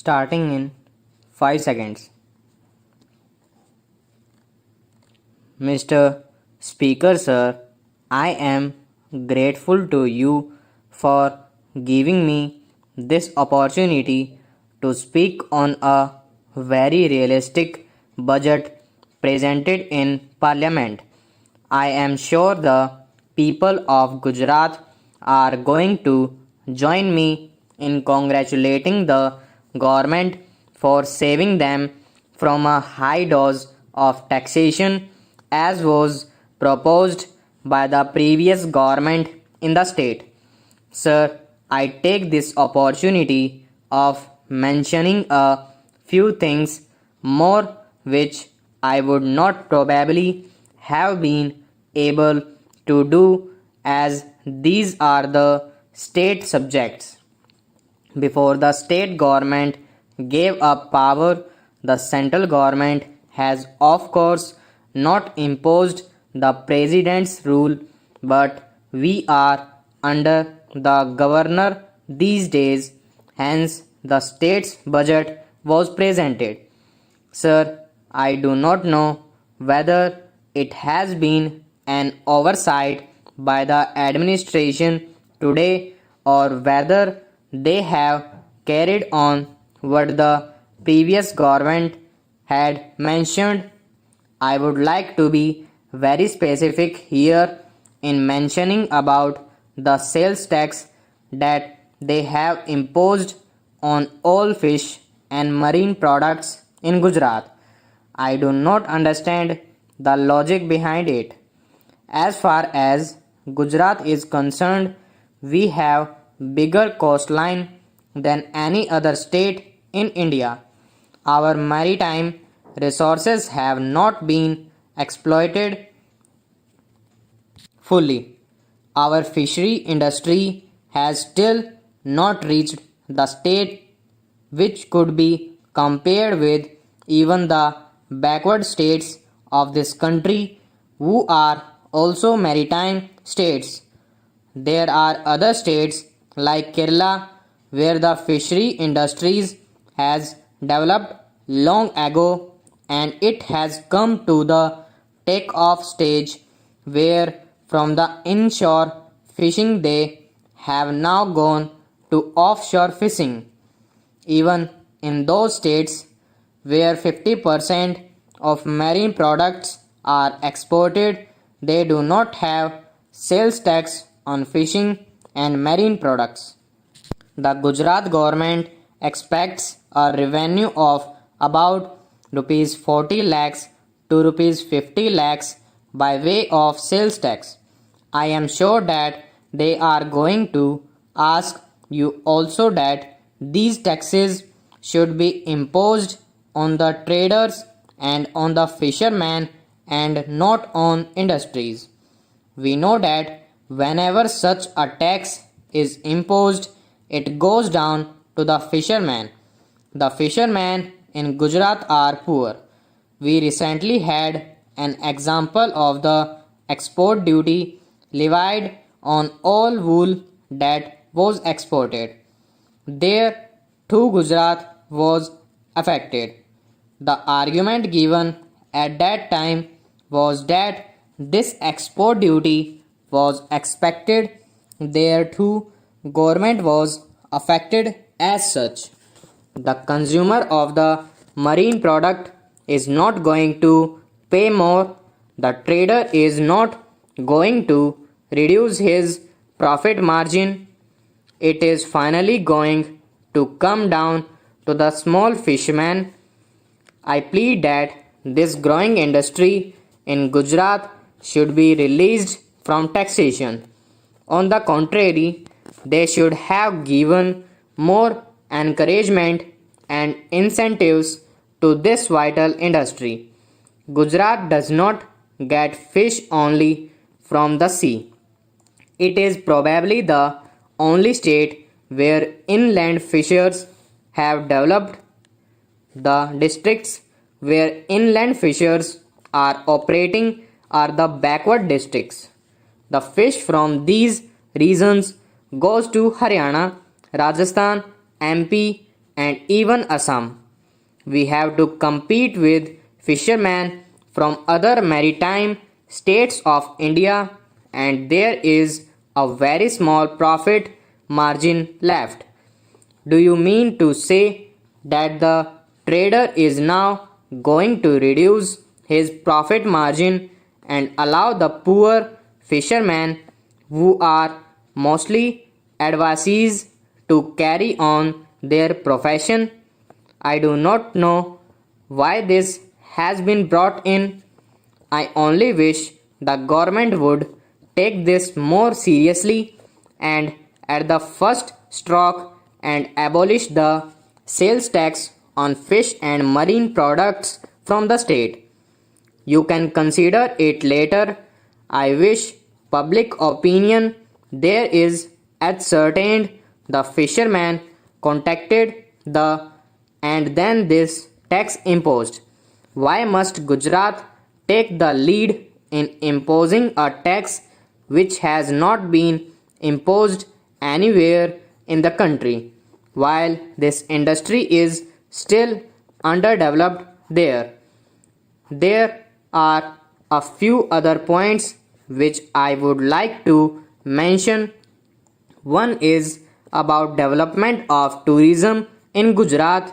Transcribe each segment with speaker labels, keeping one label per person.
Speaker 1: starting in 5 seconds. Mr. Speaker, sir, I am grateful to you for giving me this opportunity to speak on a very realistic budget presented in Parliament. I am sure the people of Gujarat are going to join me in congratulating the government for saving them from a high dose of taxation as was proposed by the previous government in the state. Sir, I take this opportunity of mentioning a few things more which I would not probably have been able to do as these are the state subjects. Before the state government gave up power, the central government has of course not imposed the president's rule, but we are under the governor these days, hence the state's budget was presented. Sir, I do not know whether it has been an oversight by the administration today or whether they have carried on what the previous government had mentioned. I would like to be very specific here in mentioning about the sales tax that they have imposed on all fish and marine products in Gujarat. I do not understand the logic behind it. As far as Gujarat is concerned, we have bigger coastline than any other state in India. Our maritime resources have not been exploited fully. Our fishery industry has still not reached the state which could be compared with even the backward states of this country who are also maritime states. There are other states like Kerala where the fishery industries has developed long ago and it has come to the take-off stage where from the inshore fishing they have now gone to offshore fishing. Even in those states where 50% of marine products are exported, they do not have sales tax on fishing and marine products. The Gujarat government expects a revenue of about rupees 40 lakhs to rupees 50 lakhs by way of sales tax. I am sure that they are going to ask you also that these taxes should be imposed on the traders and on the fishermen and not on industries. We know that whenever such a tax is imposed, it goes down to the fishermen. The fishermen in Gujarat are poor. We recently had an example of the export duty levied on all wool that was exported. There too Gujarat was affected. The argument given at that time was that this export duty was expected. There too government was affected as such. The consumer of the marine product is not going to pay more. The trader is not going to reduce his profit margin. It is finally going to come down to the small fisherman. I plead that this growing industry in Gujarat should be released from taxation. On the contrary, they should have given more encouragement and incentives to this vital industry. Gujarat does not get fish only from the sea. It is probably the only state where inland fishers have developed. The districts where inland fishers are operating are the backward districts. The fish from these regions goes to Haryana, Rajasthan, MP, and even Assam. We have to compete with fishermen from other maritime states of India, and there is a very small profit margin left. Do you mean to say that the trader is now going to reduce his profit margin and allow the poor fishermen, who are mostly advisors, to carry on their profession? I do not know why this has been brought in. I only wish the government would take this more seriously and at the first stroke and abolish the sales tax on fish and marine products from the state. You can consider it later. I wish public opinion there is ascertained the fisherman contacted the and then this tax imposed. Why must Gujarat take the lead in imposing a tax which has not been imposed anywhere in the country, while this industry is still underdeveloped there? There are a few other points which I would like to mention. One is about development of tourism in Gujarat.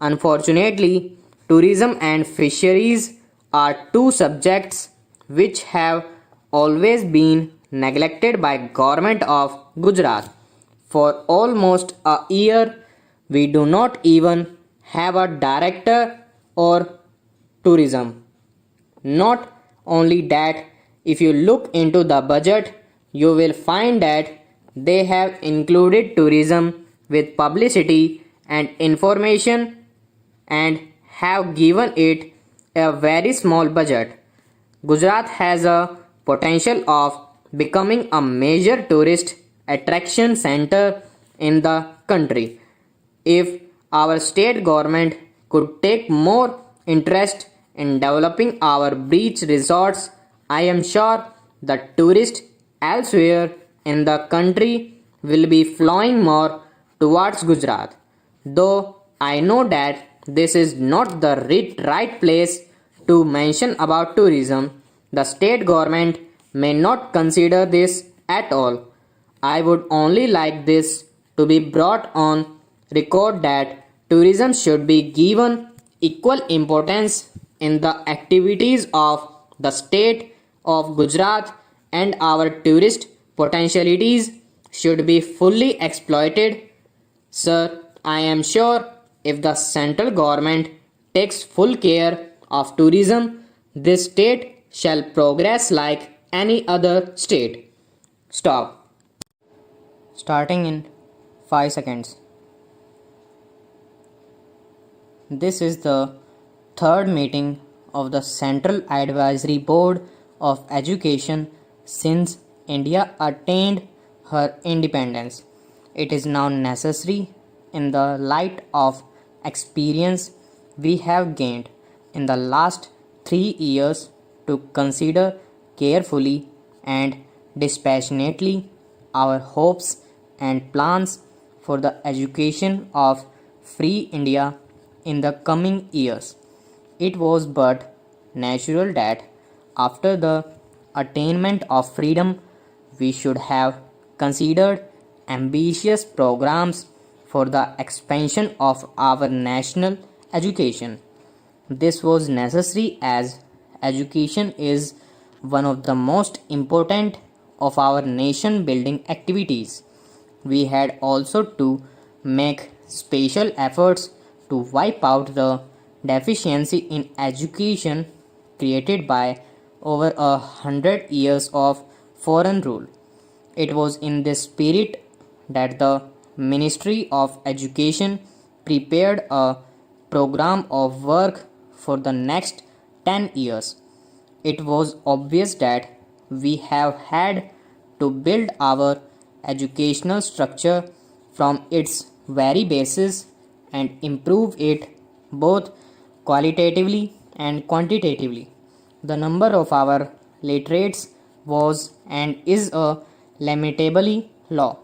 Speaker 1: Unfortunately, tourism and fisheries are two subjects which have always been neglected by government of Gujarat. For almost a year, we do not even have a director or tourism. Not only that, if you look into the budget, you will find that they have included tourism with publicity and information and have given it a very small budget. Gujarat has a potential of becoming a major tourist attraction center in the country if our state government could take more interest in developing our beach resorts. I am sure the tourists elsewhere in the country will be flowing more towards Gujarat. Though I know that this is not the right place to mention about tourism, the state government may not consider this at all. I would only like this to be brought on record that tourism should be given equal importance in the activities of the state of Gujarat, and our tourist potentialities should be fully exploited. Sir, I am sure if the central government takes full care of tourism, this state shall progress like any other state. Stop. Starting in 5 seconds. This is the third meeting of the Central Advisory Board of Education since India attained her independence. It is now necessary, in the light of experience we have gained in the last 3 years, to consider carefully and dispassionately our hopes and plans for the education of free India in the coming years. It was but natural that after the attainment of freedom we should have considered ambitious programs for the expansion of our national education. This was necessary as education is one of the most important of our nation building activities. We had also to make special efforts to wipe out the deficiency in education created by over 100 years of foreign rule. It was in this spirit that the Ministry of Education prepared a program of work for the next 10 years. It was obvious that we have had to build our educational structure from its very basis and improve it both qualitatively and quantitatively. The number of our literates was and is a lamentably low.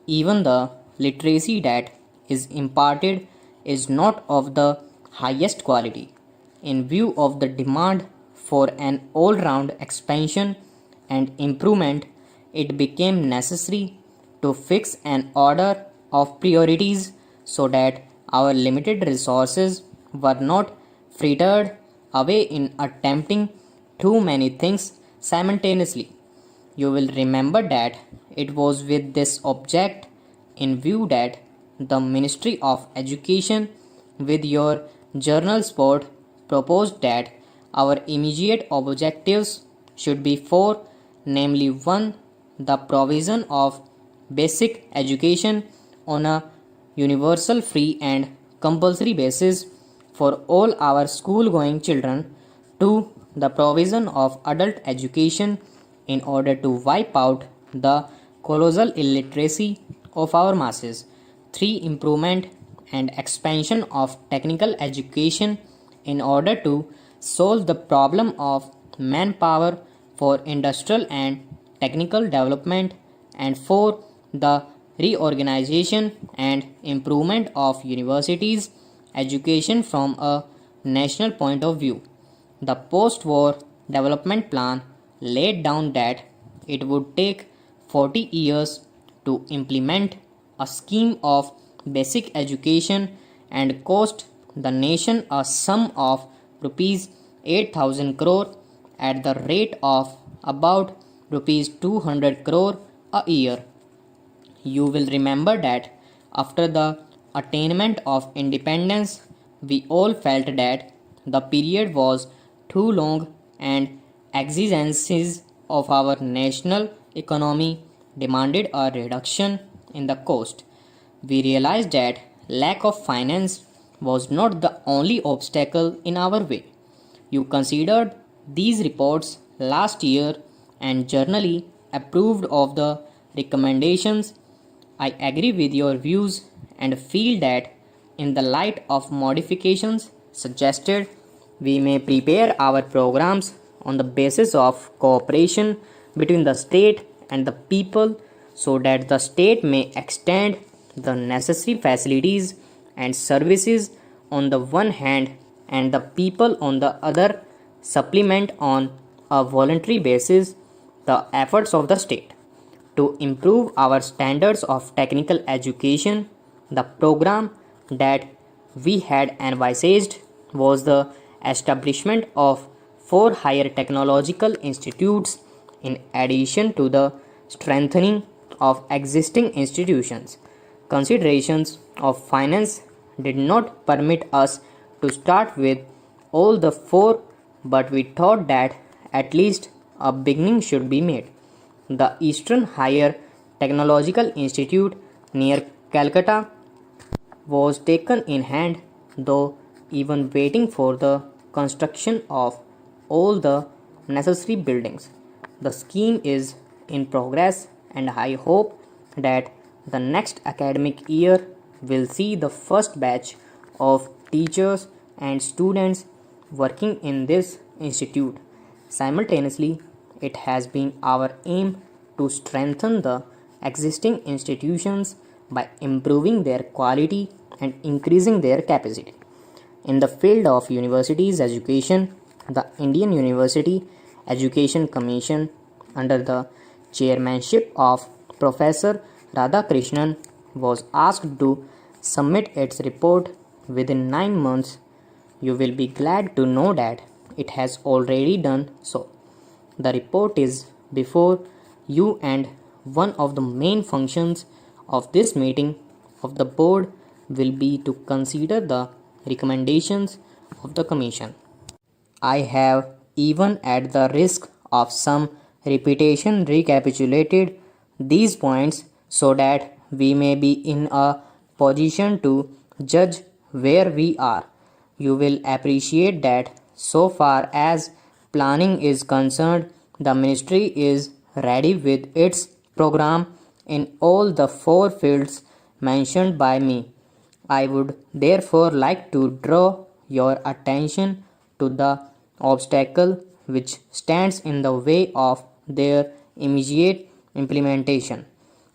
Speaker 1: Even the literacy that is imparted is not of the highest quality. In view of the demand for an all round expansion and improvement, it became necessary to fix an order of priorities so that our limited resources were not frittered away in attempting too many things simultaneously. You will remember that it was with this object in view that the Ministry of Education, with your journal sport, proposed that our immediate objectives should be four, namely 1. The provision of basic education on a universal, free, and compulsory basis for all our school going children. 2. The provision of adult education in order to wipe out the colossal illiteracy of our masses. 3. Improvement and expansion of technical education in order to solve the problem of manpower for industrial and technical development. And 4. The reorganization and improvement of universities education from a national point of view. The post war development plan laid down that it would take 40 years to implement a scheme of basic education and cost the nation a sum of rupees 8,000 crore at the rate of about rupees 200 crore a year. You will remember that after the attainment of independence, we all felt that the period was too long and exigencies of our national economy demanded a reduction in the cost. We realized that lack of finance was not the only obstacle in our way. You considered these reports last year and generally approved of the recommendations. I agree with your views and feel that in the light of modifications suggested, we may prepare our programs on the basis of cooperation between the state and the people so that the state may extend the necessary facilities and services on the one hand and the people on the other supplement on a voluntary basis the efforts of the state. To improve our standards of technical education, the program that we had envisaged was the establishment of 4 higher technological institutes in addition to the strengthening of existing institutions. Considerations of finance did not permit us to start with all the 4, but we thought that at least a beginning should be made. The Eastern Higher Technological Institute near Calcutta was taken in hand, though even waiting for the construction of all the necessary buildings. The scheme is in progress, and I hope that the next academic year will see the first batch of teachers and students working in this institute. Simultaneously, it has been our aim to strengthen the existing institutions by improving their quality and increasing their capacity. In the field of universities education, the Indian University Education Commission, under the chairmanship of Professor Radhakrishnan, was asked to submit its report within 9 months. You will be glad to know that it has already done so. The report is before you, and one of the main functions of this meeting of the board will be to consider the recommendations of the commission. I have, even at the risk of some repetition, recapitulated these points so that we may be in a position to judge where we are. You will appreciate that so far as planning is concerned, the ministry is ready with its program in all the 4 fields mentioned by me. I would therefore like to draw your attention to the obstacle which stands in the way of their immediate implementation.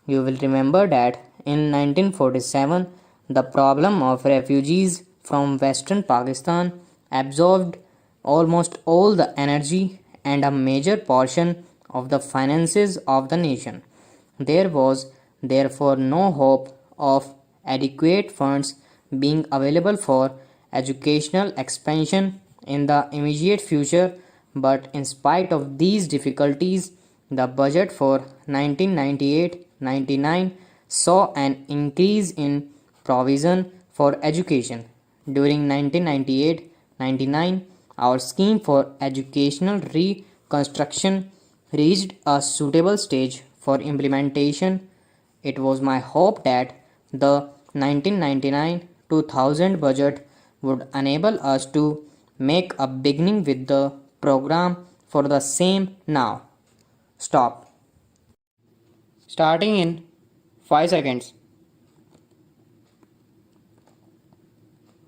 Speaker 1: You will remember that in 1947 The problem of refugees from western Pakistan absorbed almost all the energy and a major portion of the finances of the nation. There was therefore no hope of adequate funds being available for educational expansion in the immediate future, but in spite of these difficulties, the budget for 1998-99 saw an increase in provision for education. During 1998-99, our scheme for educational reconstruction reached a suitable stage for implementation. It was my hope that the 1999-2000 budget would enable us to make a beginning with the program for the same now. Stop. Starting in 5 seconds.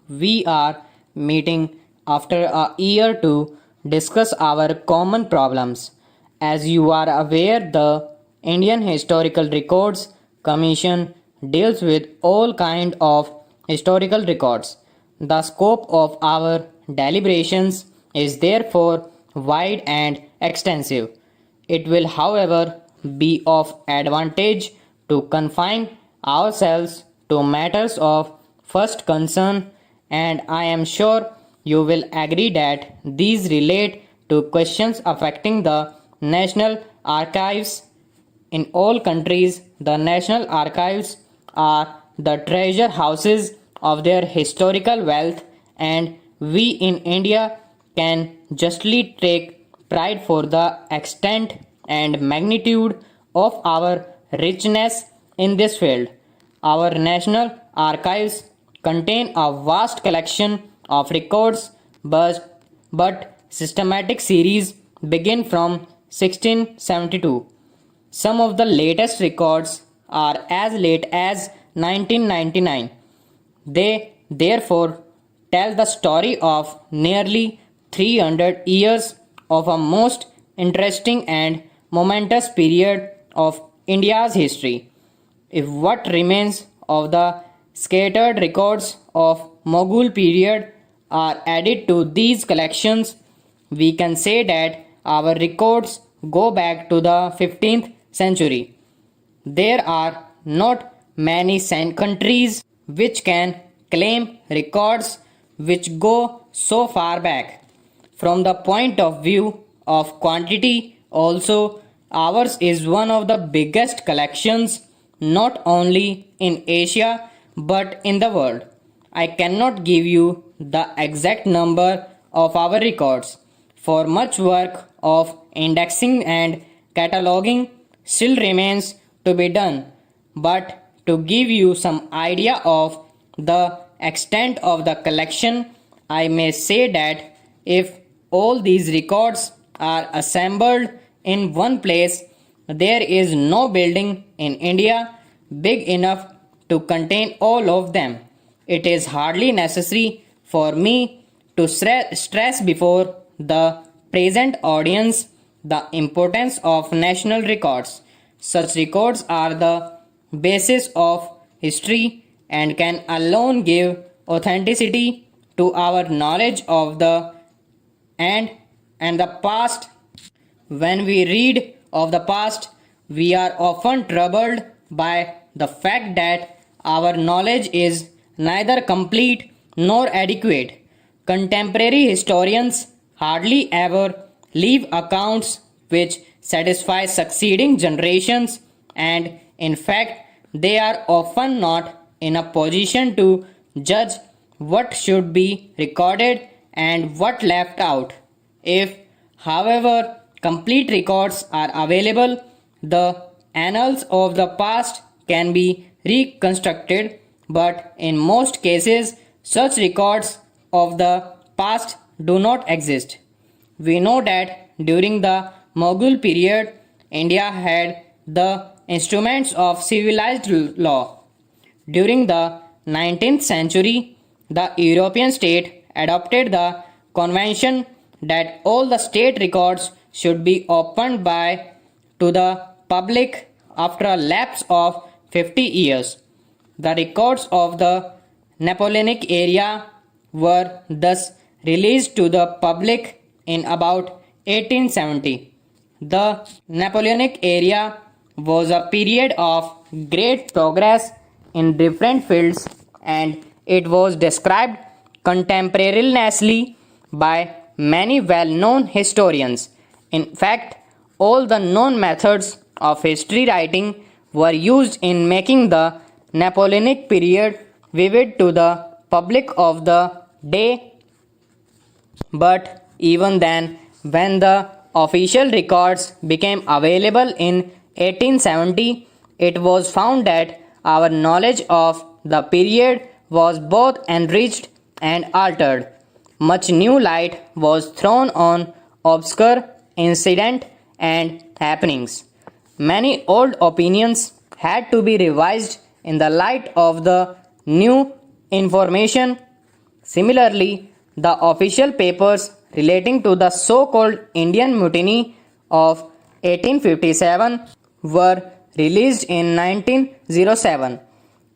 Speaker 1: We are meeting after a year to discuss our common problems. As you are aware, the Indian Historical Records Commission deals with all kind of historical records. The scope of our deliberations is therefore wide and extensive. It will, however, be of advantage to confine ourselves to matters of first concern, and I am sure you will agree that these relate to questions affecting the national archives. In all countries, the national archives are the treasure houses of their historical wealth, and we in India can justly take pride for the extent and magnitude of our richness in this field. Our national archives contain a vast collection of records, but systematic series begin from 1672. Some of the latest records are as late as 1999. They therefore tell the story of nearly 300 years of a most interesting and momentous period of India's history. If what remains of the scattered records of Mughal period are added to these collections, we can say that our records go back to the 15th century. There are not many countries which can claim records which go so far back. From the point of view of quantity, also, ours is one of the biggest collections not only in Asia but in the world. I cannot give you the exact number of our records, for much work of indexing and cataloging still remains to be done, but to give you some idea of the extent of the collection, I may say that if all these records are assembled in one place, there is no building in India big enough to contain all of them. It is hardly necessary for me to stress before the present audience the importance of national records. Such records are the basis of history and can alone give authenticity to our knowledge of the and the past. When we read of the past, we are often troubled by the fact that our knowledge is neither complete nor adequate. Contemporary historians hardly ever leave accounts which satisfy succeeding generations, and in fact, they are often not in a position to judge what should be recorded and what left out. If, however, complete records are available, the annals of the past can be reconstructed, but in most cases, such records of the past do not exist. We know that during the Mughal period, India had the instruments of civilized law. During the 19th century, the European state adopted the convention that all the state records should be opened to the public after a lapse of 50 years. The records of the Napoleonic era were thus released to the public in about 1870. The Napoleonic era was a period of great progress in different fields, and it was described contemporaneously by many well known historians. In fact, all the known methods of history writing were used in making the Napoleonic period vivid to the public of the day. But even then, when the official records became available in 1870, it was found that our knowledge of the period was both enriched and altered. Much new light was thrown on obscure incidents and happenings. Many old opinions had to be revised in the light of the new information. Similarly, the official papers relating to the so-called Indian Mutiny of 1857 were released in 1907.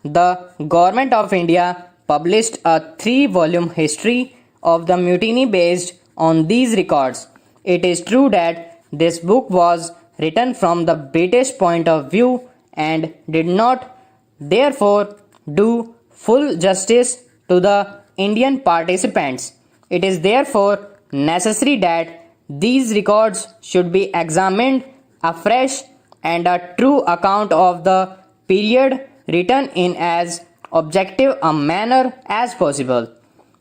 Speaker 1: The Government of India published a 3-volume history of the mutiny based on these records. It is true that this book was written from the British point of view and did not, therefore, do full justice to the Indian participants. It is therefore necessary that these records should be examined afresh and a true account of the period written in as objective a manner as possible.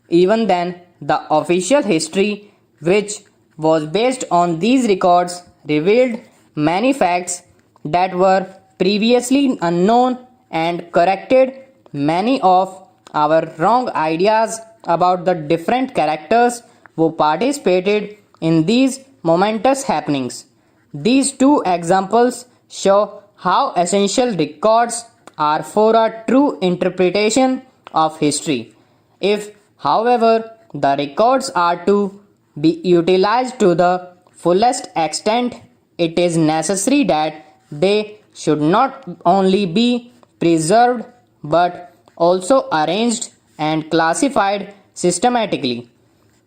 Speaker 1: Even then, the official history, which was based on these records, revealed many facts that were previously unknown and corrected many of our wrong ideas about the different characters who participated in these momentous happenings. These two examples show how essential records are for a true interpretation of history. If, however, the records are to be utilized to the fullest extent, it is necessary that they should not only be preserved but also arranged and classified systematically.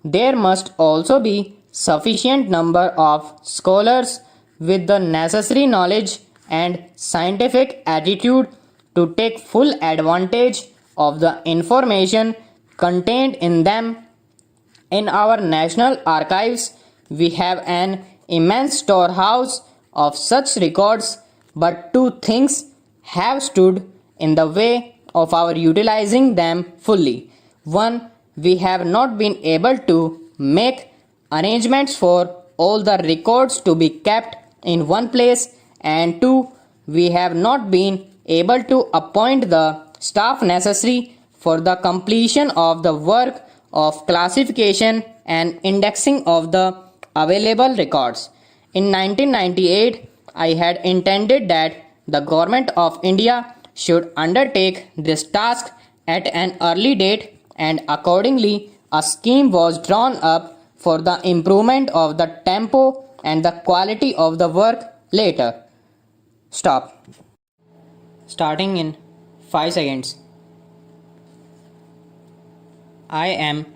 Speaker 1: There must also be sufficient number of scholars with the necessary knowledge and scientific attitude to take full advantage of the information contained in them. In our national archives, we have an immense storehouse of such records, but two things have stood in the way of our utilizing them fully. One, we have not been able to make arrangements for all the records to be kept in one place, and two, we have not been able to appoint the staff necessary for the completion of the work of classification and indexing of the available records. In 1998, I had intended that the Government of India should undertake this task at an early date, and accordingly a scheme was drawn up for the improvement of the tempo and the quality of the work later. Stop. Starting in 5 seconds. I am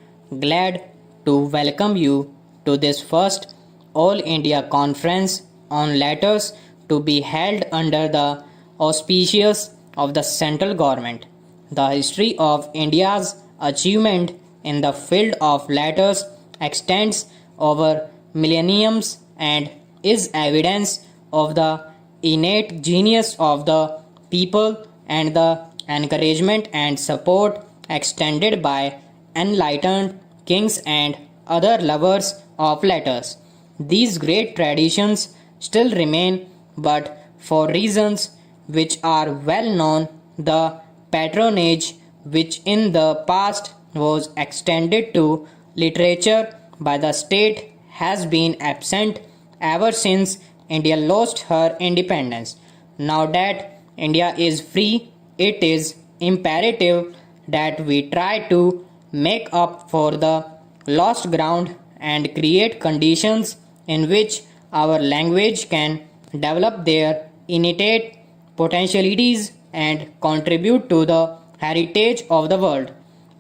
Speaker 1: glad to welcome you to this first All India Conference on Letters to be held under the auspices of the central government. The history of India's achievement in the field of letters extends over millenniums and is evidence of the innate genius of the people and the encouragement and support extended by enlightened kings and other lovers of letters. These great traditions still remain, but for reasons which are well known, the patronage which in the past was extended to literature by the state has been absent ever since India lost her independence. Now that India is free, it is imperative that we try to make up for the lost ground and create conditions in which our language can develop their innate potentialities and contribute to the heritage of the world.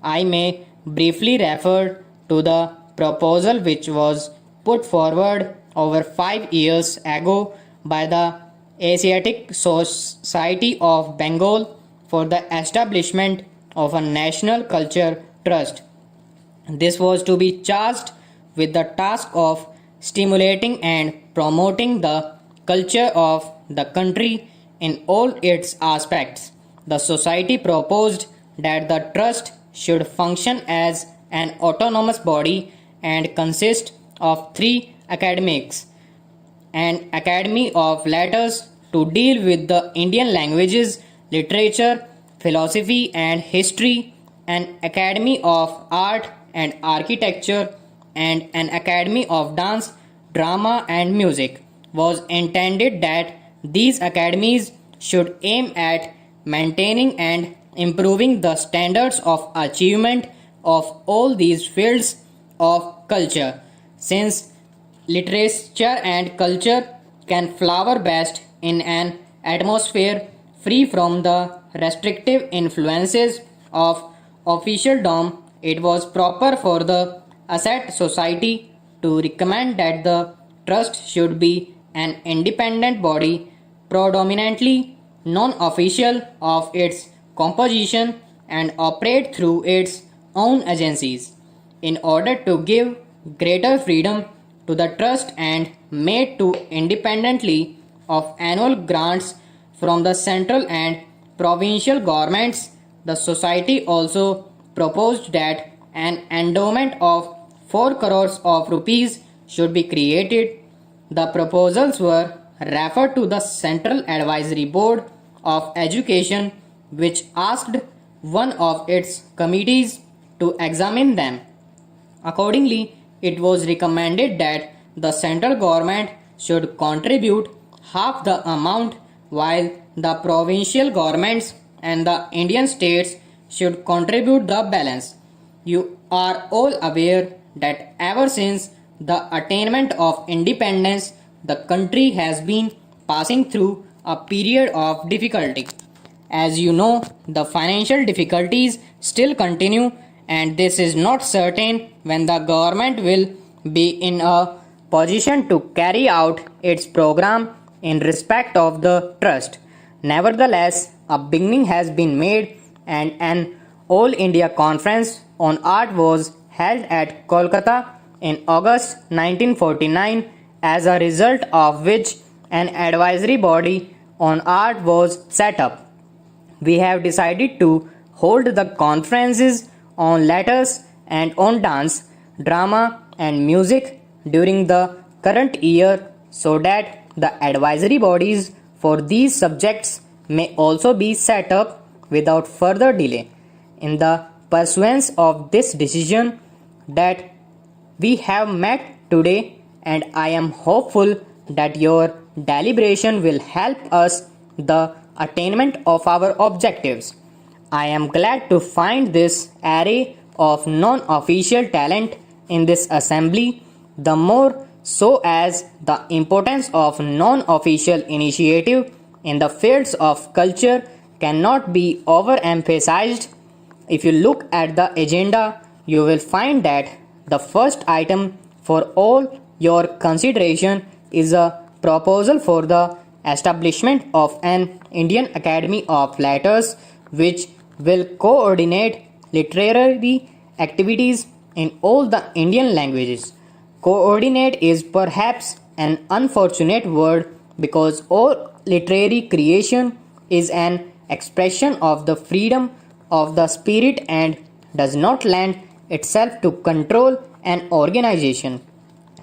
Speaker 1: I may briefly refer to the proposal which was put forward over 5 years ago by the Asiatic Society of Bengal for the establishment of a national culture trust. This was to be charged with the task of stimulating and promoting the culture of the country in all its aspects. The society proposed that the trust should function as an autonomous body and consist of three academics: an Academy of Letters to deal with the Indian languages, literature, philosophy, and history, an Academy of Art and Architecture, and an Academy of Dance, Drama, and Music. Was intended that these academies should aim at maintaining and improving the standards of achievement of all these fields of culture, since literature and culture can flower best in an atmosphere free from the restrictive influences of officialdom. It was proper for the Asset Society to recommend that the trust should be an independent body, predominantly non-official of its composition, and operate through its own agencies. In order to give greater freedom to the trust and made to independently of annual grants from the central and provincial governments, the society also proposed that an endowment of 4 crores of rupees should be created. The proposals were referred to the Central Advisory Board of Education, which asked one of its committees to examine them. Accordingly, it was recommended that the central government should contribute half the amount, while the provincial governments and the Indian states should contribute the balance. You are all aware that ever since the attainment of independence, the country has been passing through a period of difficulty. As you know, the financial difficulties still continue, and this is not certain when the government will be in a position to carry out its program in respect of the trust. Nevertheless, a beginning has been made, and an All India Conference on Art was held at Kolkata in August 1949, as a result of which an advisory body on art was set up. We have decided to hold the conferences on letters and on dance, drama, and music during the current year, so that the advisory bodies for these subjects may also be set up without further delay. In the pursuance of this decision that we have met today, and I am hopeful that your deliberation will help us the attainment of our objectives. I am glad to find this array of non-official talent in this assembly, the more so as the importance of non-official initiative in the fields of culture cannot be overemphasized. If you look at the agenda, you will find that the first item for all your consideration is a proposal for the establishment of an Indian Academy of Letters, which will coordinate literary activities in all the Indian languages. Coordinate is perhaps an unfortunate word, because all literary creation is an expression of the freedom of the spirit and does not lend itself to control an organization.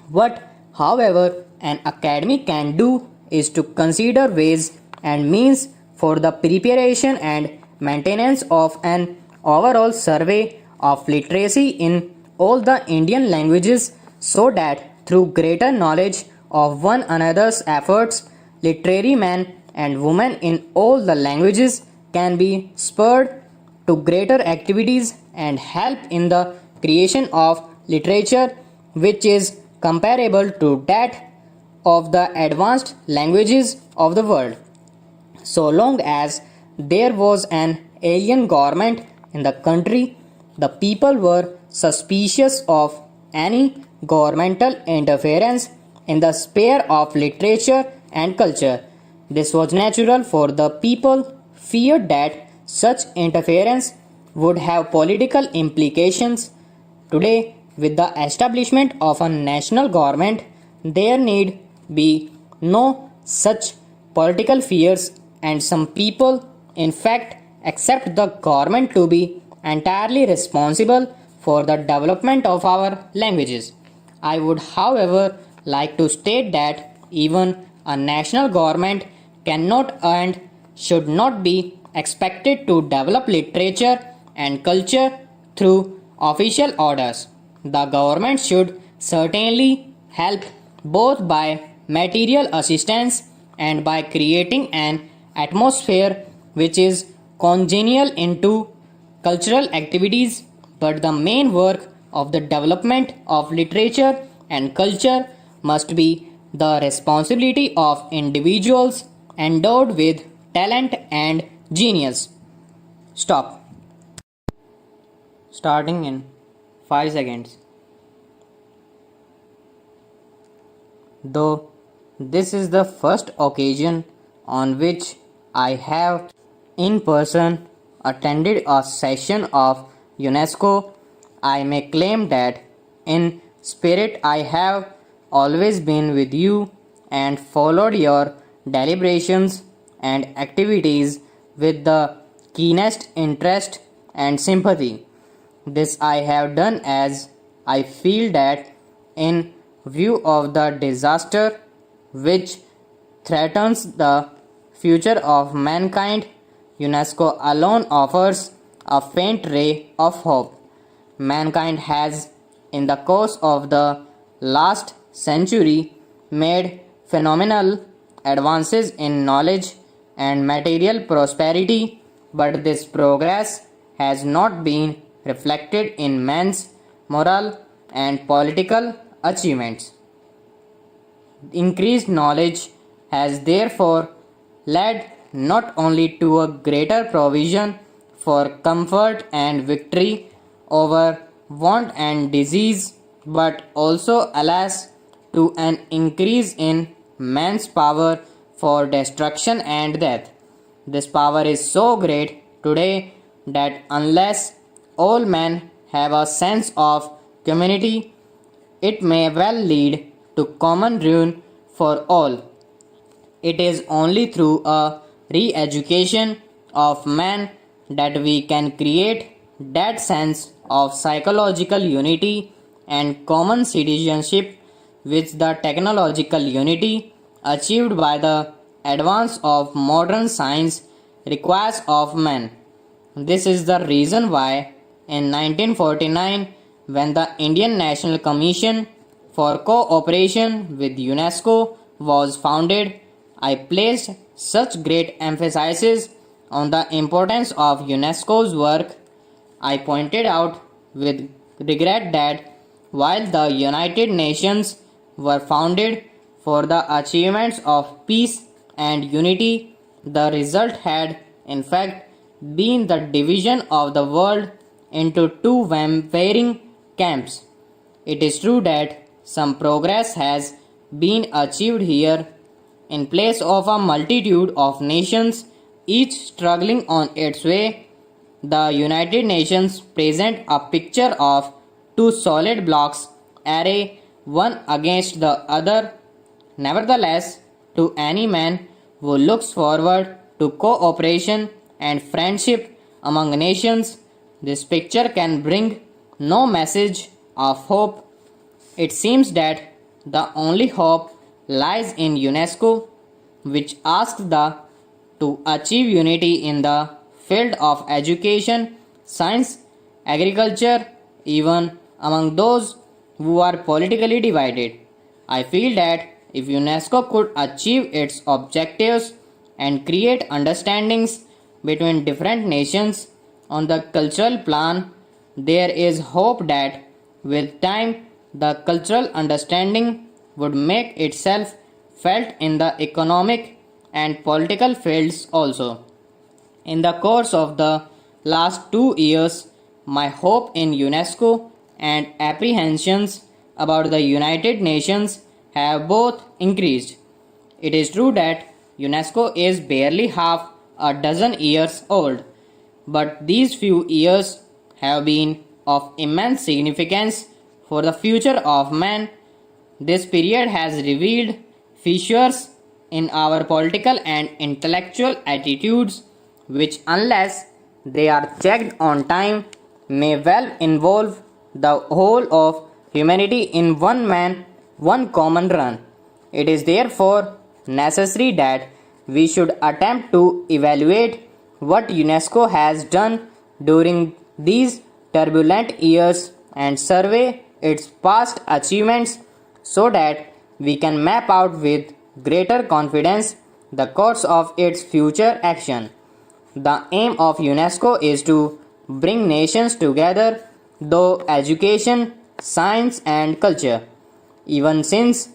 Speaker 1: What, however, an academy can do is to consider ways and means for the preparation and maintenance of an overall survey of literacy in all the Indian languages, so that through greater knowledge of one another's efforts, literary men and women in all the languages can be spurred to greater activities and help in the creation of literature which is comparable to that of the advanced languages of the world. So long as there was an alien government in the country, the people were suspicious of any governmental interference in the sphere of literature and culture. This was natural, for the people feared that such interference would have political implications. Today, with the establishment of a national government, there need be no such political fears, and some people, in fact, accept the government to be entirely responsible for the development of our languages. I would, however, like to state that even a national government cannot and should not be expected to develop literature and culture through official orders. The government should certainly help both by material assistance and by creating an atmosphere which is congenial into cultural activities, but the main work of the development of literature and culture must be the responsibility of individuals endowed with talent and genius. Stop. Starting in 5 seconds. Though this is the first occasion on which I have in person attended a session of UNESCO, I may claim that in spirit I have always been with you and followed your deliberations and activities with the keenest interest and sympathy. This I have done as I feel that, in view of the disaster which threatens the future of mankind, UNESCO alone offers a faint ray of hope. Mankind has, in the course of the last century, made phenomenal advances in knowledge and material prosperity, but this progress has not been reflected in man's moral and political achievements. Increased knowledge has therefore led not only to a greater provision for comfort and victory over want and disease, but also, alas, to an increase in man's power for destruction and death. This power is so great today that unless all men have a sense of community, it may well lead to common ruin for all. It is only through a re-education of man that we can create that sense of psychological unity and common citizenship which the technological unity achieved by the advance of modern science requires of man. This is the reason why in 1949, when the Indian National Commission for Cooperation with UNESCO was founded, I placed such great emphasis on the importance of UNESCO's work. I pointed out with regret that while the United Nations were founded for the achievements of peace and unity, the result had in fact been the division of the world into two varying camps. It is true that some progress has been achieved here. In place of a multitude of nations, each struggling on its way, the United Nations present a picture of two solid blocks arrayed one against the other. Nevertheless, to any man who looks forward to cooperation and friendship among nations, this picture can bring no message of hope. It seems that the only hope lies in UNESCO, which asks to achieve unity in the field of education, science, agriculture, even among those who are politically divided. I feel that if UNESCO could achieve its objectives and create understandings between different nations on the cultural plan, there is hope that with time the cultural understanding would make itself felt in the economic and political fields also. In the course of the last 2 years, my hope in UNESCO and apprehensions about the United Nations have both increased. It is true that UNESCO is barely half a dozen years old, but these few years have been of immense significance for the future of man. This period has revealed fissures in our political and intellectual attitudes, which, unless they are checked on time, may well involve the whole of humanity in one man, one common run. It is therefore necessary that we should attempt to evaluate what UNESCO has done during these turbulent years and survey its past achievements so that we can map out with greater confidence the course of its future action. The aim of UNESCO is to bring nations together through education, science, and culture. Even since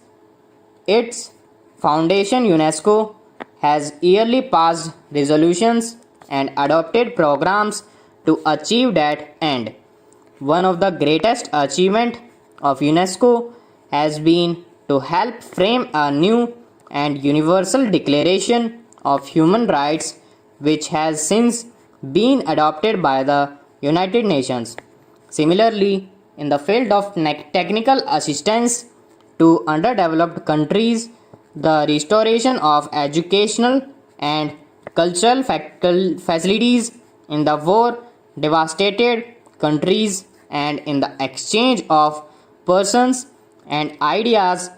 Speaker 1: its foundation, UNESCO has yearly passed resolutions and adopted programs to achieve that end. One of the greatest achievements of UNESCO has been to help frame a new and universal declaration of human rights, which has since been adopted by the United Nations. Similarly, in the field of technical assistance to underdeveloped countries, the restoration of educational and cultural facilities in the war devastated countries, and in the exchange of persons and ideas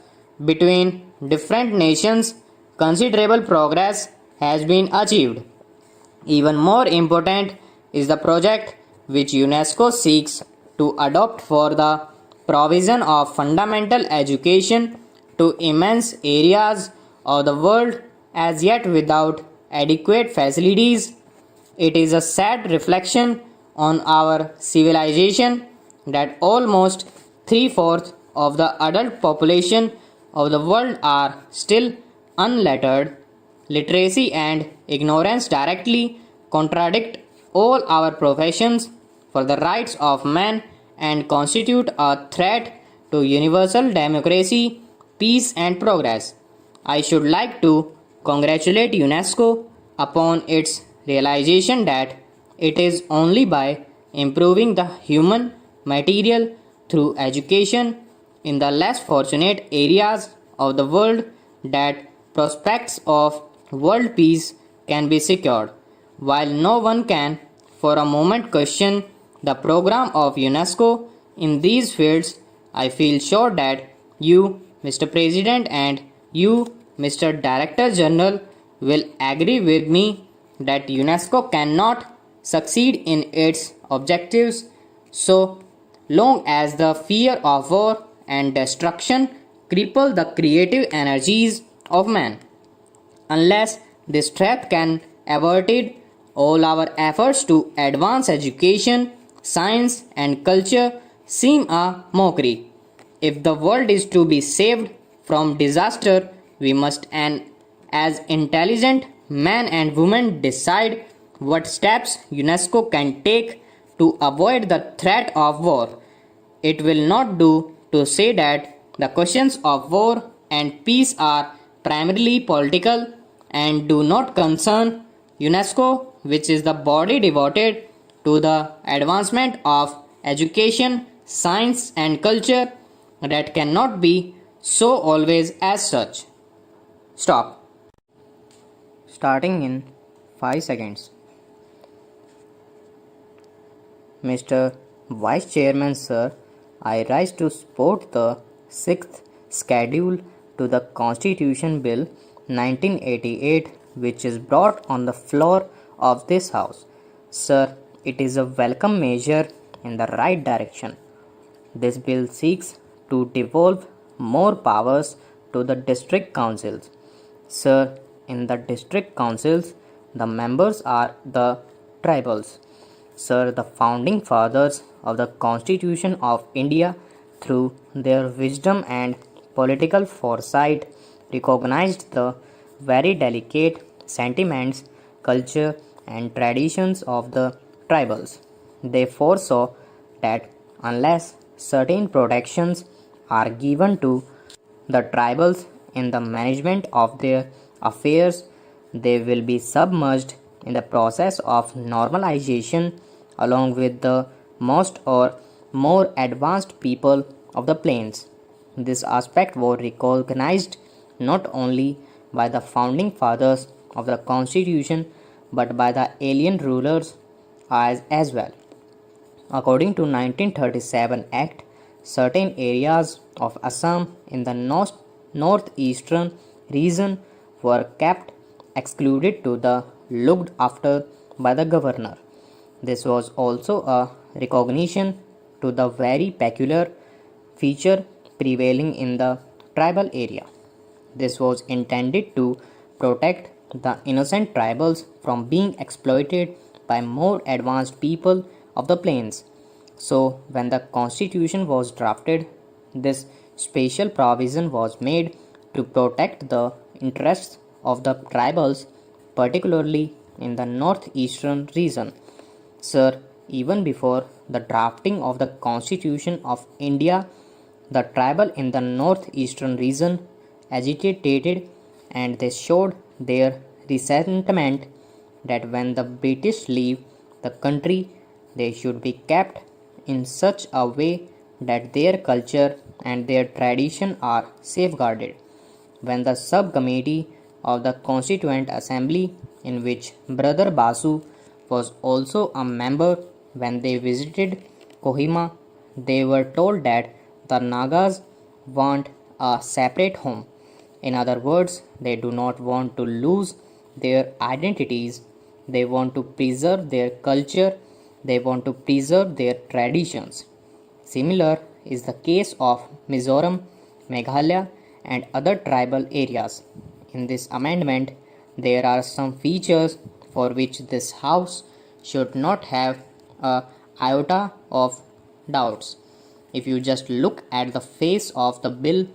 Speaker 1: between different nations, considerable progress has been achieved. Even more important is the project which UNESCO seeks to adopt for the provision of fundamental education to immense areas of the world as yet without adequate facilities. It is a sad reflection on our civilization that almost three-fourths of the adult population of the world are still unlettered. Literacy and ignorance directly contradict all our professions for the rights of man and constitute a threat to universal democracy, peace, and progress. I should like to congratulate UNESCO upon its realization that it is only by improving the human material through education in the less fortunate areas of the world that prospects of world peace can be secured. While no one can for a moment question the program of UNESCO in these fields, I feel sure that you, Mr. President, and you, Mr. Director General, will agree with me that UNESCO cannot succeed in its objectives so long as the fear of war and destruction cripple the creative energies of man. Unless this threat can averted, all our efforts to advance education, science, and culture seem a mockery. If the world is to be saved from disaster, we must, as intelligent men and women, decide what steps UNESCO can take to avoid the threat of war. It will not do to say that the questions of war and peace are primarily political and do not concern UNESCO, which is the body devoted to the advancement of education, science, and culture, that cannot be so always as such. Stop. Starting in 5 seconds. Mr. Vice Chairman, sir, I rise to support the 6th schedule to the Constitution Bill 1988, which is brought on the floor of this House. Sir, it is a welcome measure in the right direction. This bill seeks to devolve more powers to the district councils. Sir, in the district councils, the members are the tribals. Sir, the founding fathers of the Constitution of India, through their wisdom and political foresight, recognized the very delicate sentiments, culture, and traditions of the tribals. They foresaw that unless certain protections are given to the tribals in the management of their affairs, they will be submerged in the process of normalization along with the most or more advanced people of the plains. This aspect was recognized not only by the founding fathers of the constitution but by the alien rulers as well. According to 1937 Act, certain areas of Assam in the northeastern region were kept excluded to the looked after by the governor. This was also a recognition to the very peculiar feature prevailing in the tribal area. This was intended to protect the innocent tribals from being exploited by more advanced people of the plains. So, when the constitution was drafted, this special provision was made to protect the interests of the tribals, particularly in the northeastern region. Sir, even before the drafting of the Constitution of India, the tribal in the northeastern region agitated and they showed their resentment that when the British leave the country, they should be kept in such a way that their culture and their tradition are safeguarded. When the subcommittee of the Constituent Assembly, in which Brother Basu was also a member, when they visited Kohima, they were told that the Nagas want a separate home. In other words, they do not want to lose their identities, they want to preserve their culture, they want to preserve their traditions. Similar is the case of Mizoram, Meghalaya, and other tribal areas. In this amendment, there are some features for which this House should not have a iota of doubts. If you just look at the face of the bill,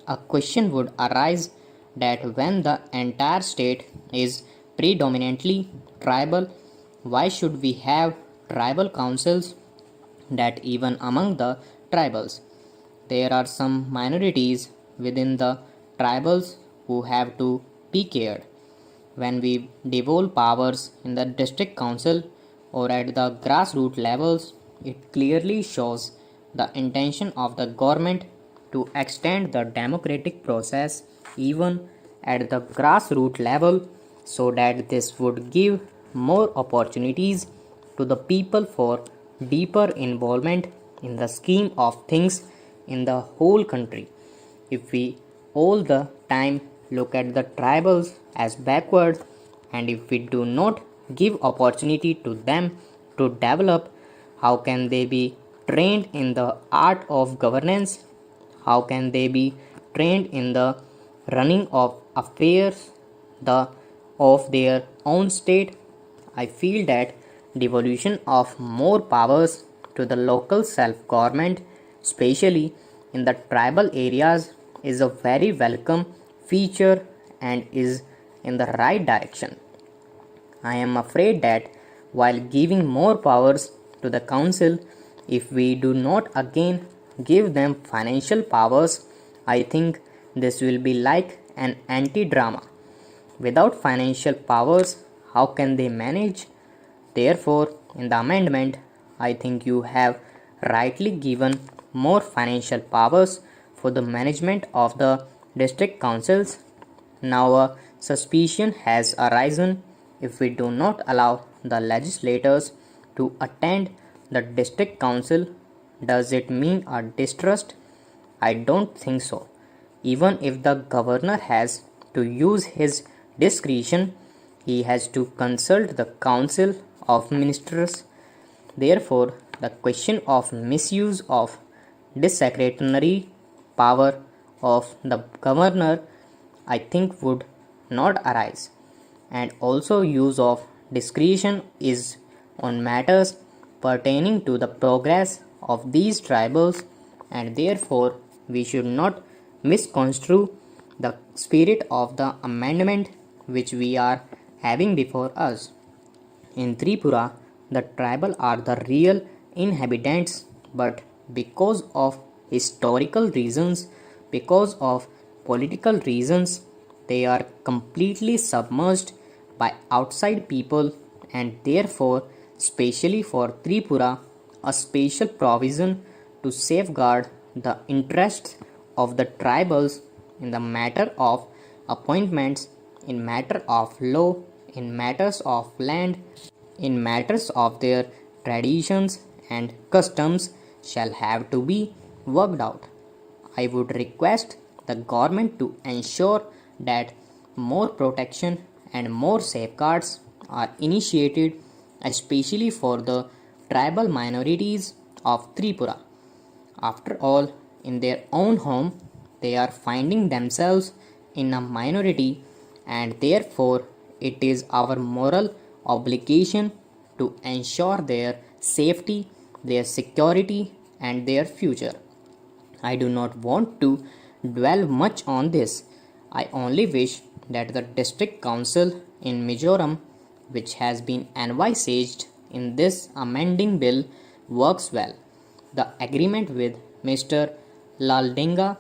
Speaker 1: a question would arise that when the entire state is predominantly tribal, why should we have tribal councils that even among the tribals there are some minorities within the tribals who have to be cared? When we devolve powers in the district council or at the grassroots levels, it clearly shows the intention of the government to extend the democratic process even at the grassroots level so that this would give more opportunities to the people for deeper involvement in the scheme of things in the whole country. If we all the time look at the tribals as backward and if we do not give opportunity to them to develop, how can they be trained in the art of governance? How can they be trained in the running of affairs of their own state? I feel that devolution of more powers to the local self-government, especially in the tribal areas, is a very welcome feature and is in the right direction. I am afraid that while giving more powers to the council, if we do not again give them financial powers, I think this will be like an anti-drama. Without financial powers, how can they manage? Therefore, in the amendment, I think you have rightly given more financial powers for the management of the district councils. Now, a suspicion has arisen: if we do not allow the legislators to attend the district council, does it mean a distrust? I don't think so. Even if the governor has to use his discretion, he has to consult the council of ministers. Therefore, the question of misuse of discretionary power of the governor, I think, would not arise. And also, use of discretion is on matters pertaining to the progress of these tribals, and therefore we should not misconstrue the spirit of the amendment which we are having before us. In Tripura, the tribal are the real inhabitants, but because of historical reasons, because of political reasons, they are completely submerged by outside people, and therefore, specially for Tripura, a special provision to safeguard the interests of the tribals in the matter of appointments, in matter of law, in matters of land, in matters of their traditions and customs shall have to be worked out. I would request the government to ensure that more protection and more safeguards are initiated, especially for the tribal minorities of Tripura. After all, in their own home, they are finding themselves in a minority, and therefore, it is our moral obligation to ensure their safety, their security, and their future. I do not want to dwell much on this. I only wish that the district council in Mizoram, which has been envisaged in this amending bill, works well. The agreement with Mr. Laldenga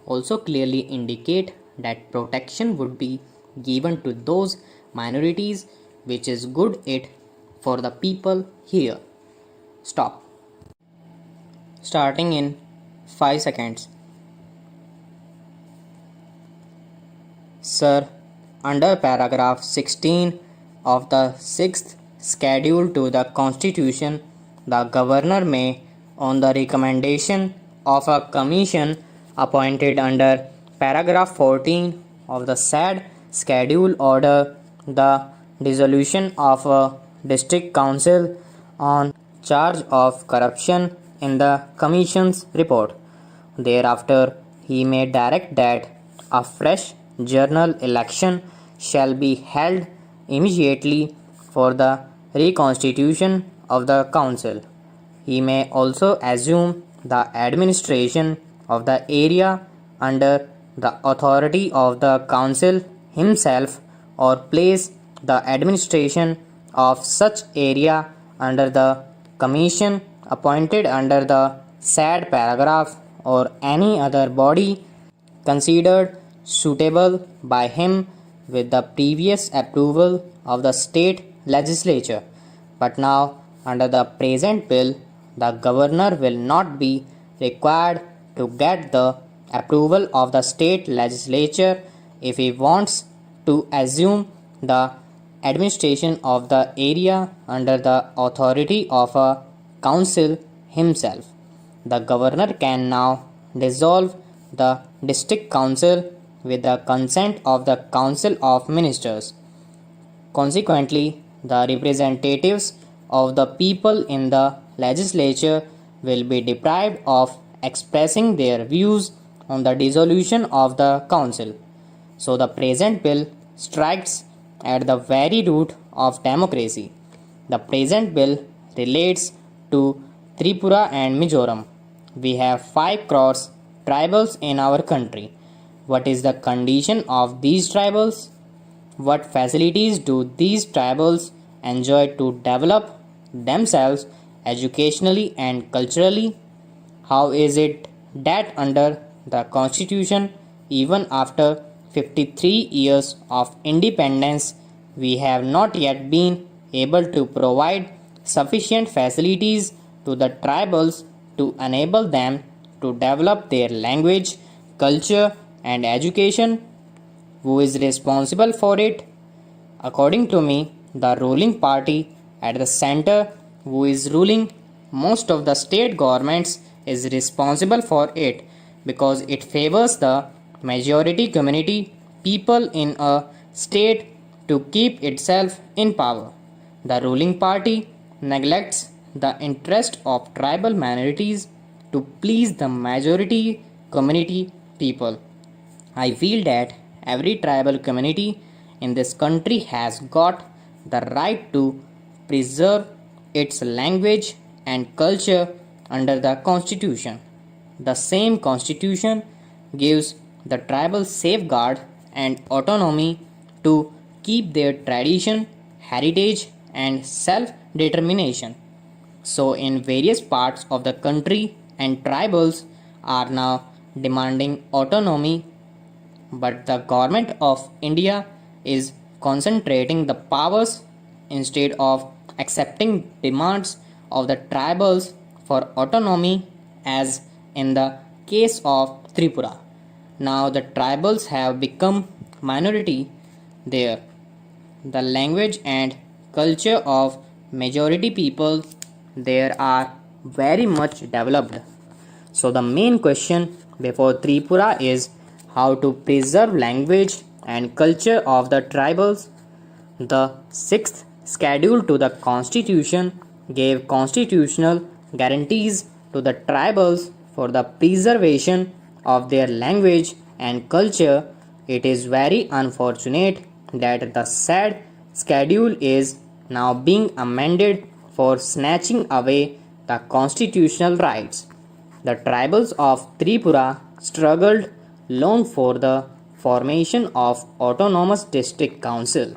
Speaker 1: also clearly indicate that protection would be given to those minorities, which is good it for the people here. Stop. Starting in 5 seconds. Sir, under paragraph 16 of the 6th schedule to the Constitution, the Governor may, on the recommendation of a commission appointed under paragraph 14 of the said schedule, order the dissolution of a district council on charge of corruption in the commission's report. Thereafter, he may direct that a fresh general election shall be held immediately for the reconstitution of the council. He may also assume the administration of the area under the authority of the council himself, or place the administration of such area under the commission appointed under the said paragraph, or any other body considered suitable by him with the previous approval of the state legislature. But now, under the present bill, the governor will not be required to get the approval of the state legislature if he wants to assume the administration of the area under the authority of a council himself. The governor can now dissolve the district council with the consent of the council of ministers. Consequently, the representatives of the people in the legislature will be deprived of expressing their views on the dissolution of the council. So the present bill strikes at the very root of democracy. The present bill relates to Tripura and Mizoram. We have 5 crores tribals in our country. What is the condition of these tribals? What facilities do these tribals enjoy to develop themselves educationally and culturally? How is it that under the Constitution, even after 53 years of independence, we have not yet been able to provide sufficient facilities to the tribals to enable them to develop their language, culture, and education? Who is responsible for it? According to me, the ruling party at the center, who is ruling most of the state governments, is responsible for it because it favors the majority community people in a state to keep itself in power. The ruling party neglects the interest of tribal minorities to please the majority community people. I feel that every tribal community in this country has got the right to preserve its language and culture under the Constitution. The same Constitution gives the tribal safeguard and autonomy to keep their tradition, heritage, and self-determination. So, in various parts of the country, and tribals are now demanding autonomy, but the government of India is concentrating the powers instead of accepting demands of the tribals for autonomy, as in the case of Tripura. Now the tribals have become minority there. The language and culture of majority people there are very much developed. So the main question before Tripura is how to preserve language and culture of the tribals. The sixth schedule to the constitution gave constitutional guarantees to the tribals for the preservation of their language and culture. It is very unfortunate that the said schedule is now being amended for snatching away the constitutional rights. The tribals of Tripura struggled long for the formation of autonomous district council.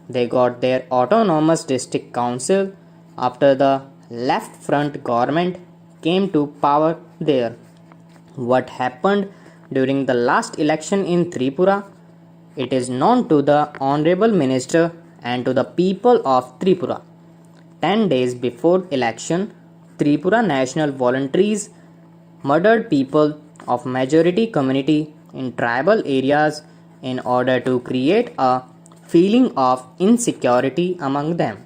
Speaker 1: They got their autonomous district council after the left front government came to power there. What happened during the last election in Tripura? It is known to the Honorable Minister and to the people of Tripura. 10 days before election, Tripura National Voluntaries murdered people of majority community in tribal areas in order to create a feeling of insecurity among them.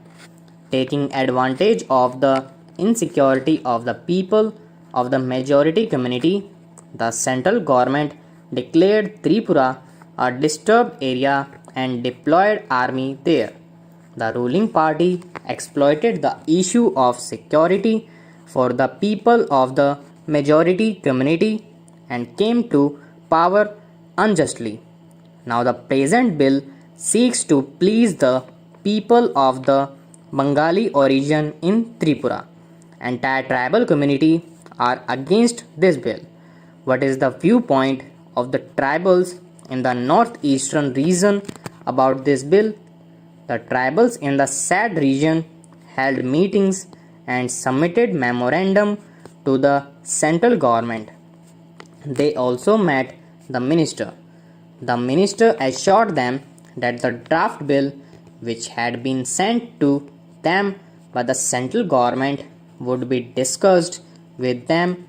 Speaker 1: Taking advantage of the insecurity of the people of the majority community, the central government declared Tripura a disturbed area and deployed army there. The ruling party exploited the issue of security for the people of the majority community and came to power unjustly. Now the present bill seeks to please the people of the Bengali origin in Tripura. Entire tribal community are against this bill. What is the viewpoint of the tribals in the northeastern region about this bill? The tribals in the said region held meetings and submitted memorandum to the central government. They also met the minister. The minister assured them that the draft bill, which had been sent to them by the central government, would be discussed with them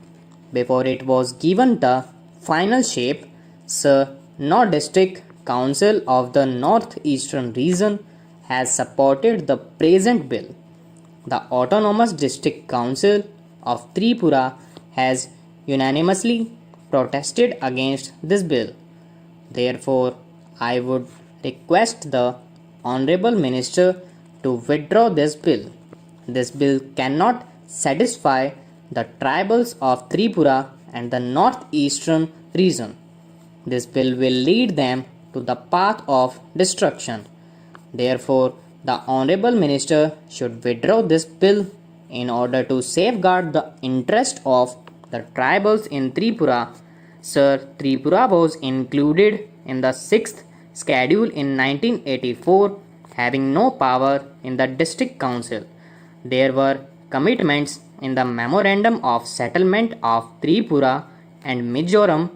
Speaker 1: before it was given the final shape. Sir, no district council of the northeastern region has supported the present bill. The Autonomous District Council of Tripura has unanimously protested against this bill. Therefore, I would request the Honorable Minister to withdraw this bill. This bill cannot satisfy the tribals of Tripura and the northeastern region. This bill will lead them to the path of destruction. Therefore, the Honorable Minister should withdraw this bill in order to safeguard the interest of the tribals in Tripura. Sir, Tripura was included in the 6th schedule in 1984, having no power in the district council. There were commitments in the Memorandum of Settlement of Tripura and Mizoram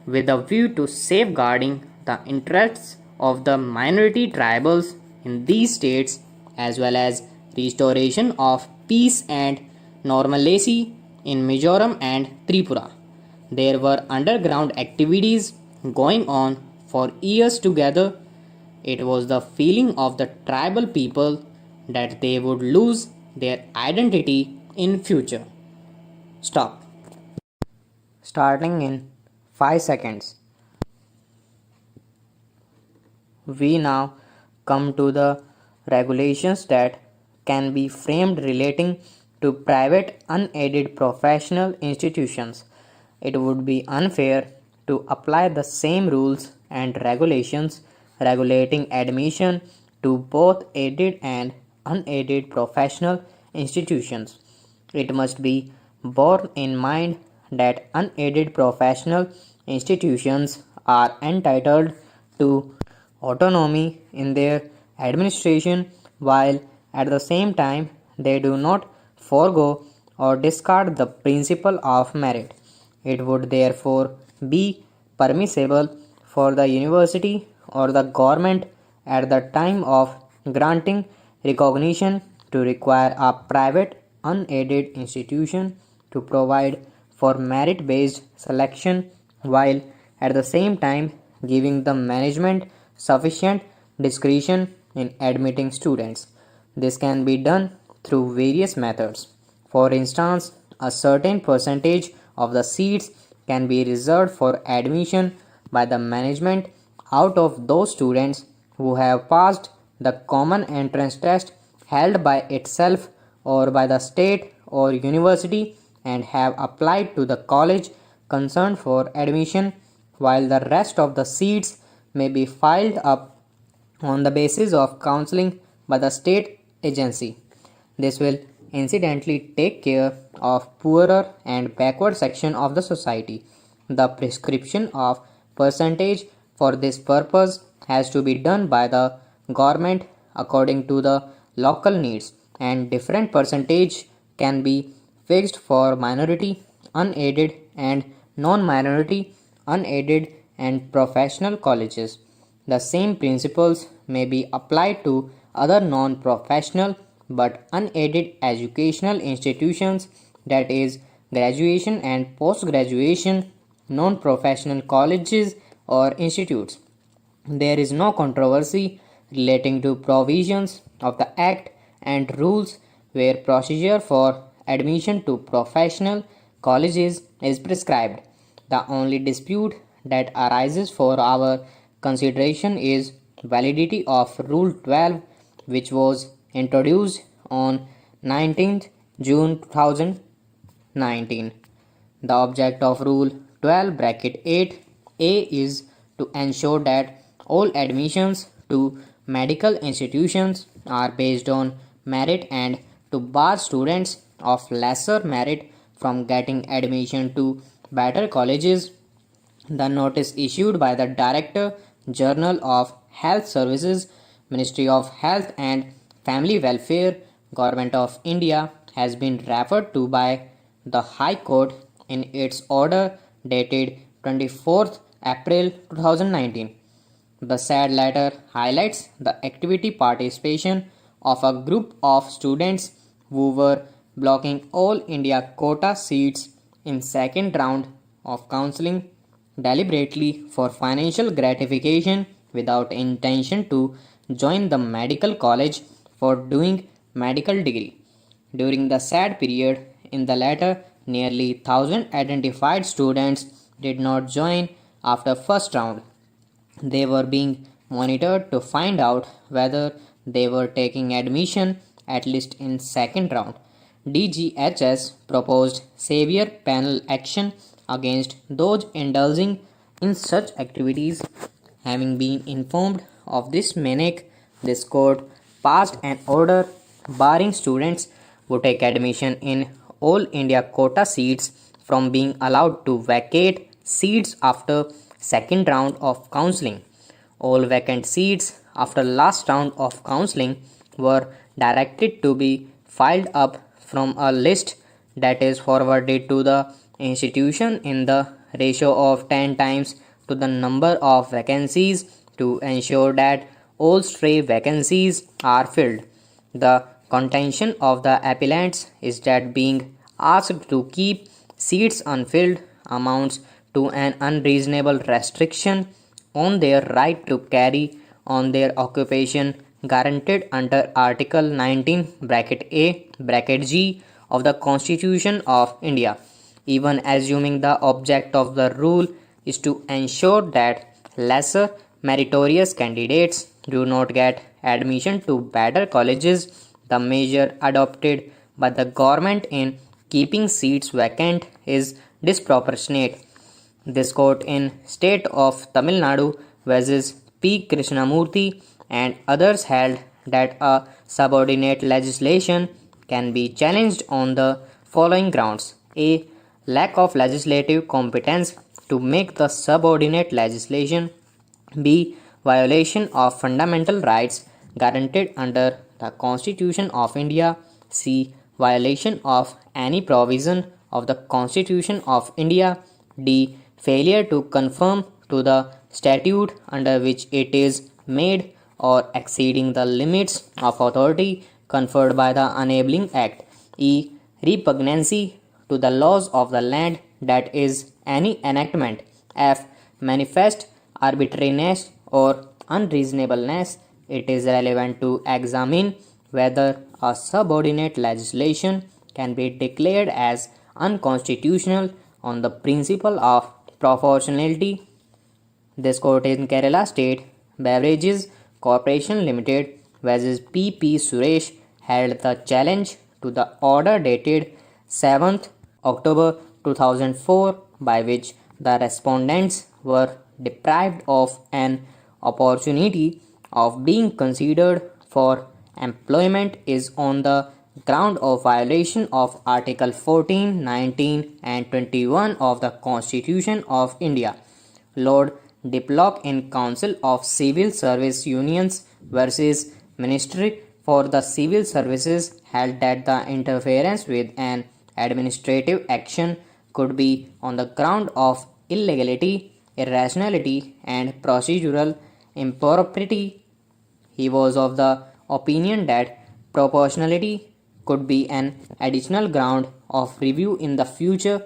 Speaker 1: with a view to safeguarding the interests of the minority tribals in these states, as well as restoration of peace and normalcy in Mizoram and Tripura. There were underground activities going on for years together. It was the feeling of the tribal people that they would lose their identity in future. Stop. Starting in 5 seconds. We now come to the regulations that can be framed relating to private unaided professional institutions. It would be unfair to apply the same rules and regulations regulating admission to both aided and unaided professional institutions. It must be borne in mind that unaided professional institutions are entitled to autonomy in their administration, while At the same time, they do not forego or discard the principle of merit. It would therefore be permissible for the university or the government at the time of granting recognition to require a private unaided institution to provide for merit based selection while at the same time giving the management sufficient discretion in admitting students. This can be done through various methods. For instance, a certain percentage of the seats can be reserved for admission by the management out of those students who have passed the common entrance test held by itself or by the state or university and have applied to the college concerned for admission, while the rest of the seats may be filed up on the basis of counseling by the state agency. This will incidentally take care of poorer and backward section of the society. The prescription of percentage for this purpose has to be done by the government according to the local needs, and different percentage can be fixed for minority, unaided and non-minority, unaided and professional colleges. The same principles may be applied to other non-professional but unaided educational institutions, that is, graduation and post-graduation non-professional colleges or institutes. There is no controversy relating to provisions of the Act and rules where procedure for admission to professional colleges is prescribed. The only dispute that arises for our consideration is validity of Rule 12, which was introduced on 19th June 2019. The object of Rule 12 bracket 8a is to ensure that all admissions to medical institutions are based on merit and to bar students of lesser merit from getting admission to better colleges. The notice issued by the Director General of Health Services, Ministry of Health and Family Welfare, Government of India has been referred to by the High Court in its order dated 24th April 2019. The said letter highlights the activity participation of a group of students who were blocking all India quota seats in second round of counseling deliberately for financial gratification without intention to join the medical college for doing medical degree. During the said period in the letter, nearly 1000 identified students did not join after first round. They were being monitored to find out whether they were taking admission at least in second round. DGHS proposed severe penal action against those indulging in such activities. Having been informed of this maniac, this court passed an order barring students who take admission in all India quota seats from being allowed to vacate seats after second round of counseling. All vacant seats after last round of counseling were directed to be filed up from a list that is forwarded to the institution in the ratio of 10 times to the number of vacancies to ensure that all stray vacancies are filled. The contention of the appellants is that being asked to keep seats unfilled amounts to an unreasonable restriction on their right to carry on their occupation guaranteed under Article 19 bracket A bracket G of the Constitution of India. Even assuming the object of the rule is to ensure that lesser meritorious candidates do not get admission to better colleges, the measure adopted by the government in keeping seats vacant is disproportionate. This court in State of Tamil Nadu versus P. Krishnamurthy and others held that a subordinate legislation can be challenged on the following grounds: A. Lack of legislative competence to make the subordinate legislation. B. Violation of fundamental rights guaranteed under the Constitution of India. C. Violation of any provision of the Constitution of India. D. Failure to conform to the statute under which it is made or exceeding the limits of authority conferred by the enabling act. E. Repugnancy to the laws of the land, that is, any enactment. F. Manifest arbitrariness or unreasonableness. It is relevant to examine whether a subordinate legislation can be declared as unconstitutional on the principle of proportionality. This court in Kerala State Beverages Corporation Limited versus P. Suresh held the challenge to the order dated 7th October 2004 by which the respondents were deprived of an opportunity of being considered for employment is on the ground of violation of Article 14, 19 and 21 of the Constitution of India. Lord Diplock in Council of Civil Service Unions versus Ministry for the Civil Services held that the interference with an administrative action could be on the ground of illegality, irrationality, and procedural impropriety. He was of the opinion that proportionality could be an additional ground of review in the future.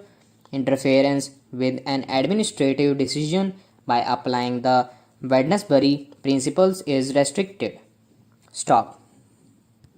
Speaker 1: Interference with an administrative decision by applying the Wednesbury principles is restricted. Stop.